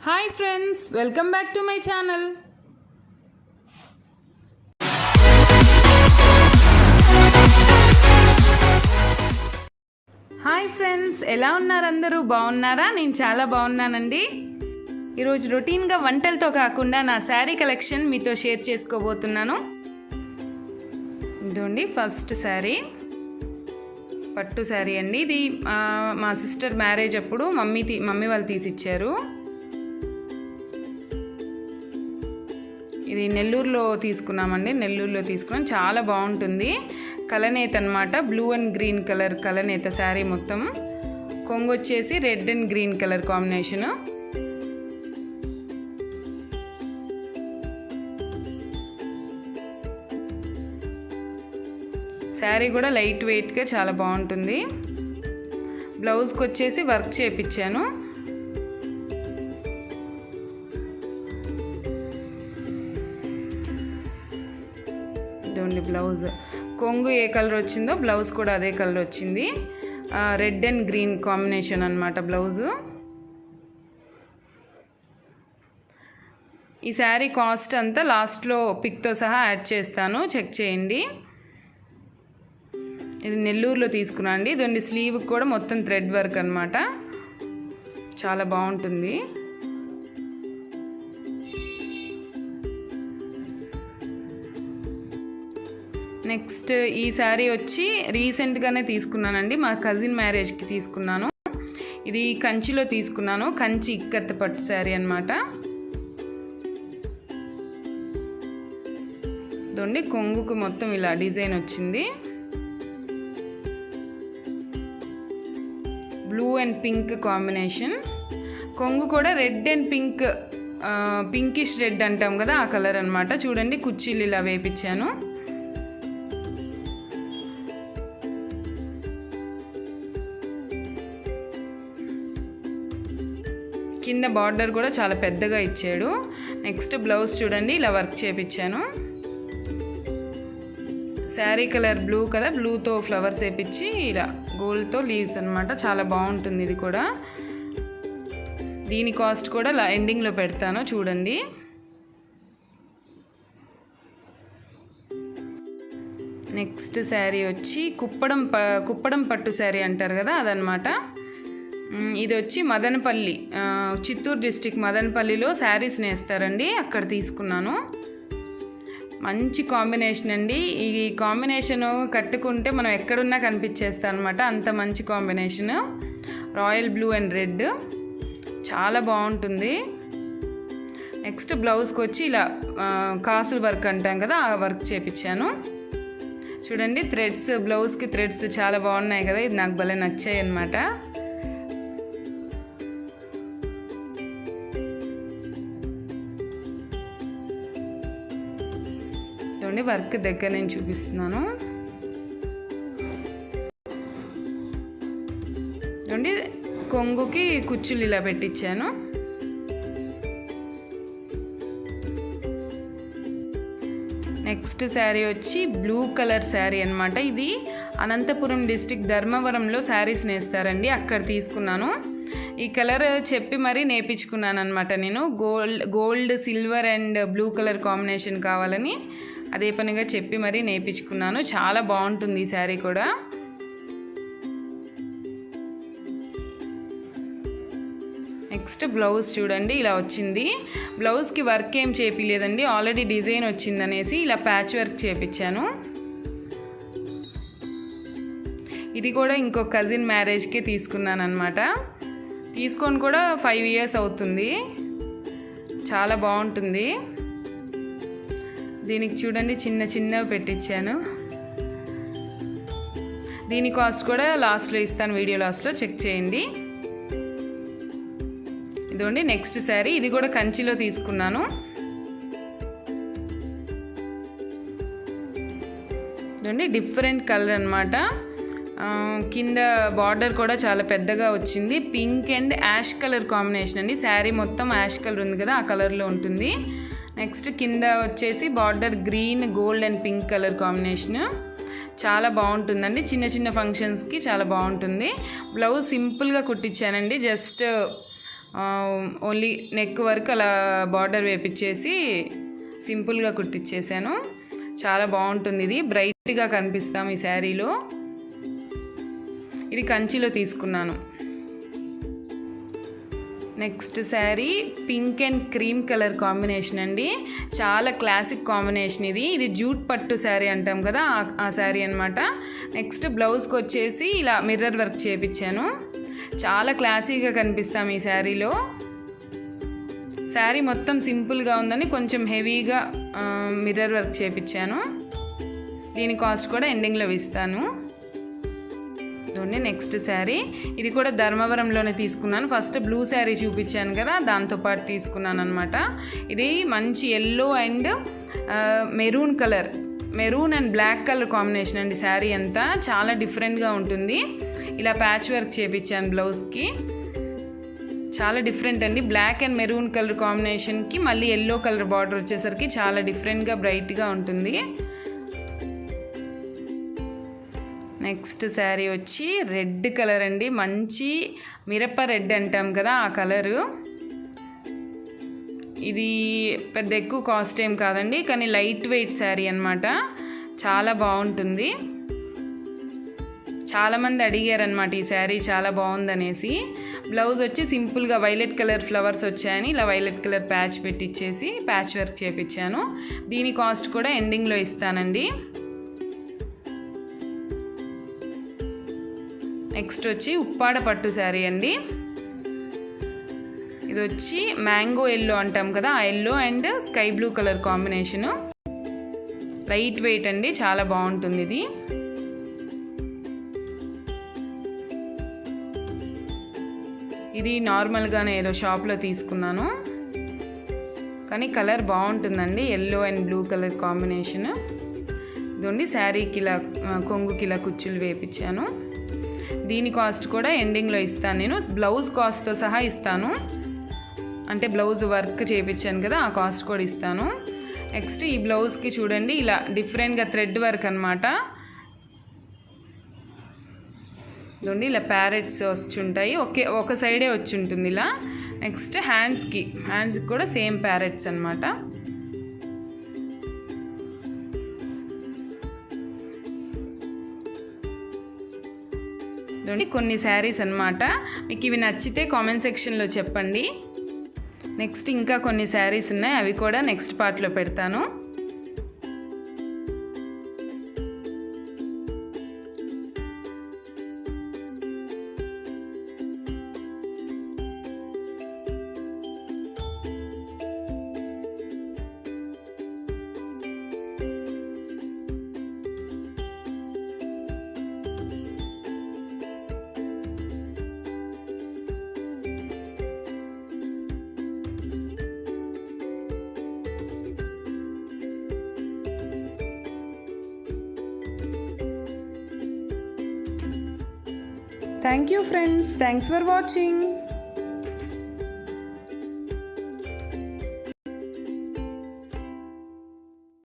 Hi friends, welcome back to my channel. Hi friends, ఎలా ఉన్నారు అందరూ? బాగున్నారా? నేను చాలా బాగున్నానండి. ఈరోజు రొటీన్గా వంటలతో కాకుండా నా శారీ కలెక్షన్ మీతో షేర్ చేసుకోబోతున్నాను. ఇదండి ఫస్ట్ శారీ, పట్టు శారీ అండి. ఇది మా సిస్టర్ మ్యారేజ్ అప్పుడు మమ్మీ వాళ్ళు తీసిచ్చారు. ఇది నెల్లూరులో తీసుకున్నామండి. నెల్లూరులో తీసుకున్నాం. చాలా బాగుంటుంది. కలనేత అనమాట, బ్లూ అండ్ గ్రీన్ కలర్ కలనేత శారీ మొత్తం. కొంగు వచ్చేసి red and green colour combination. Sari కూడా లైట్ వెయిట్గా చాలా బాగుంటుంది. బ్లౌజ్కి వచ్చేసి వర్క్ చేయించాను. ఇదండి బ్లౌజ్. కొంగు ఏ కలర్ వచ్చిందో బ్లౌజ్ కూడా అదే కలర్ వచ్చింది. రెడ్ అండ్ గ్రీన్ కాంబినేషన్ అనమాట బ్లౌజు. ఈ శారీ కాస్ట్ అంతా లాస్ట్లో పిక్తో సహా యాడ్ చేస్తాను, చెక్ చేయండి. ఇది నెల్లూరులో తీసుకున్నా అండి. ఇదండి స్లీవ్కి కూడా మొత్తం థ్రెడ్ వర్క్ అనమాట. చాలా బాగుంటుంది. నెక్స్ట్ ఈ శారీ వచ్చి రీసెంట్గానే తీసుకున్నానండి. మా కజిన్ మ్యారేజ్కి తీసుకున్నాను. ఇది కంచిలో తీసుకున్నాను. కంచి ఇక్కత్ పట్టు శారీ అనమాట. ఇదండి కొంగుకు మొత్తం ఇలా డిజైన్ వచ్చింది. Blue and pink combination. కొంగు కూడా red and pink, pinkish red అంటాం కదా, ఆ కలర్ అనమాట. చూడండి కుర్చీలు ఇలా వేపించాను. కింద బార్డర్ కూడా చాలా పెద్దగా ఇచ్చాడు. నెక్స్ట్ బ్లౌజ్ చూడండి, ఇలా వర్క్ చేయించాను. శారీ కలర్ బ్లూ కదా, బ్లూతో ఫ్లవర్స్ వేయించి ఇలా గోల్డ్తో లీవ్స్ అనమాట. చాలా బాగుంటుంది ఇది కూడా. దీని కాస్ట్ కూడా ఎండింగ్లో పెడతాను, చూడండి. నెక్స్ట్ శారీ వచ్చి కుప్పడం పట్టు శారీ అంటారు కదా, అదనమాట. ఇది వచ్చి మదనపల్లి, చిత్తూరు డిస్టిక్ మదనపల్లిలో శారీస్ నేస్తారండి, అక్కడ తీసుకున్నాను. మంచి కాంబినేషన్ అండి. ఈ కాంబినేషను కట్టుకుంటే మనం ఎక్కడున్నా కనిపించేస్తాం అనమాట, అంత మంచి combination. Royal blue and red చాలా బాగుంటుంది. నెక్స్ట్ బ్లౌజ్కి వచ్చి ఇలా కాసుల వర్క్ అంటాం కదా, ఆ వర్క్ చేయించాను. చూడండి థ్రెడ్స్, బ్లౌజ్కి థ్రెడ్స్ చాలా బాగున్నాయి కదా, ఇది నాకు భలే నచ్చాయి అన్నమాట. వర్క్ దగ్గర నేను చూపిస్తున్నాను. చూడండి కొంగుకి కుచ్చులు ఇలా పెట్టించాను. నెక్స్ట్ శారీ వచ్చి బ్లూ కలర్ శారీ అనమాట. ఇది అనంతపురం డిస్టిక్ ధర్మవరంలో శారీస్ నేస్తారండి, అక్కడ తీసుకున్నాను. ఈ కలర్ చెప్పి మరీ నేర్పించుకున్నాను అనమాట నేను. Gold silver and blue colour combination కావాలని అదే పనిగా చెప్పి మరీ నేర్పించుకున్నాను. చాలా బాగుంటుంది ఈ శారీ కూడా. నెక్స్ట్ బ్లౌజ్ చూడండి, ఇలా వచ్చింది. బ్లౌజ్కి వర్క్ ఏం చేపిలేదండి, ఆల్రెడీ డిజైన్ వచ్చిందనేసి ఇలా ప్యాచ్ వర్క్ చేపించాను. ఇది కూడా ఇంకో కజిన్ మ్యారేజ్కి తీసుకున్నాను అనమాట. తీసుకొని కూడా 5 years అవుతుంది. చాలా బాగుంటుంది. దీనికి చూడండి చిన్న చిన్నవి పెట్టించాను. దీని కాస్ట్ కూడా లాస్ట్లో ఇస్తాను, వీడియో లాస్ట్లో చెక్ చేయండి. ఇదండి నెక్స్ట్ శారీ. ఇది కూడా కంచిలో తీసుకున్నాను. ఇదండి డిఫరెంట్ కలర్ అనమాట. కింద బార్డర్ కూడా చాలా పెద్దగా వచ్చింది. Pink and ash colour combination అండి. శారీ మొత్తం యాష్ కలర్ ఉంది కదా, ఆ కలర్లో ఉంటుంది. నెక్స్ట్ కింద వచ్చేసి border green, gold and pink colour combination. చాలా బాగుంటుందండి, చిన్న చిన్న ఫంక్షన్స్కి చాలా బాగుంటుంది. బ్లౌజ్ సింపుల్గా కుట్టించానండి. జస్ట్ ఓన్లీ నెక్ వరకు అలా బార్డర్ వేపించేసి సింపుల్గా కుట్టించేసాను. చాలా బాగుంటుంది, ఇది బ్రైట్గా కనిపిస్తాం ఈ శారీలో. ఇది కంచిలో తీసుకున్నాను. Next sari pink and cream colour combination అండి. చాలా క్లాసిక్ కాంబినేషన్ ఇది. ఇది జూట్ పట్టు శారీ అంటాం కదా, ఆ శారీ అనమాట. నెక్స్ట్ బ్లౌజ్కి వచ్చేసి ఇలా మిర్రర్ వర్క్ చేయించాను. చాలా క్లాసీగా కనిపిస్తాం ఈ శారీలో. శారీ మొత్తం సింపుల్గా ఉందని కొంచెం హెవీగా మిర్రర్ వర్క్ చేయించాను. దీని కాస్ట్ కూడా ఎండింగ్లో ఇస్తాను. నెక్స్ట్ శారీ ఇది కూడా ధర్మవరంలోనే తీసుకున్నాను. ఫస్ట్ బ్లూ శారీ చూపించాను కదా, దాంతోపాటు తీసుకున్నాను అనమాట. ఇది మంచి yellow and maroon colour, maroon and black colour combination అండి. శారీ అంతా చాలా డిఫరెంట్గా ఉంటుంది. ఇలా ప్యాచ్ వర్క్ చేయించాను బ్లౌజ్కి. చాలా డిఫరెంట్ అండి. బ్లాక్ అండ్ మెరూన్ కలర్ కాంబినేషన్కి మళ్ళీ ఎల్లో కలర్ బార్డర్ వచ్చేసరికి చాలా డిఫరెంట్గా బ్రైట్గా ఉంటుంది. నెక్స్ట్ శారీ వచ్చి రెడ్ కలర్ అండి. మంచి మిరప రెడ్ అంటాం కదా, ఆ కలరు. ఇది పెద్ద ఎక్కువ కాస్ట్ ఏం కాదండి, కానీ లైట్ వెయిట్ శారీ అనమాట. చాలా బాగుంటుంది. చాలామంది అడిగారనమాట ఈ శారీ చాలా బాగుందనేసి. బ్లౌజ్ వచ్చి సింపుల్గా వైలెట్ కలర్ ఫ్లవర్స్ వచ్చాయని ఇలా వైలెట్ కలర్ ప్యాచ్ పెట్టించేసి ప్యాచ్ వర్క్ చేయించాను. దీని కాస్ట్ కూడా ఎండింగ్లో ఇస్తానండి. నెక్స్ట్ వచ్చి ఉప్పాడ పట్టు శారీ అండి. ఇది వచ్చి మ్యాంగో ఎల్లో అంటాం కదా, ఆ yellow and sky blue colour combination. Light weight అండి, చాలా బాగుంటుంది ఇది. ఇది నార్మల్గానే ఏదో షాప్లో తీసుకున్నాను, కానీ కలర్ బాగుంటుందండి. Yellow and blue colour combination. ఇదండి శారీకి ఇలా కొంగుకి ఇలా కుచ్చులు వేపించాను. దీని కాస్ట్ కూడా ఎండింగ్లో ఇస్తాను నేను. బ్లౌజ్ కాస్ట్తో సహా ఇస్తాను, అంటే బ్లౌజ్ వర్క్ చేయించాను కదా, ఆ కాస్ట్ కూడా ఇస్తాను. నెక్స్ట్ ఈ బ్లౌజ్కి చూడండి ఇలా డిఫరెంట్గా థ్రెడ్ వర్క్ అనమాట. ఇదండి ఇలా ప్యారెట్స్ వచ్చి ఉంటాయి, ఒక సైడే వచ్చి ఉంటుంది ఇలా. నెక్స్ట్ హ్యాండ్స్కి కూడా సేమ్ ప్యారెట్స్ అనమాట. కొన్ని శారీస్ అనమాట. మీకు ఇవి నచ్చితే కామెంట్ సెక్షన్లో చెప్పండి. నెక్స్ట్ ఇంకా కొన్ని శారీస్ ఉన్నాయి, అవి కూడా నెక్స్ట్ పార్ట్లో పెడతాను. Thank you friends. Thanks for watching.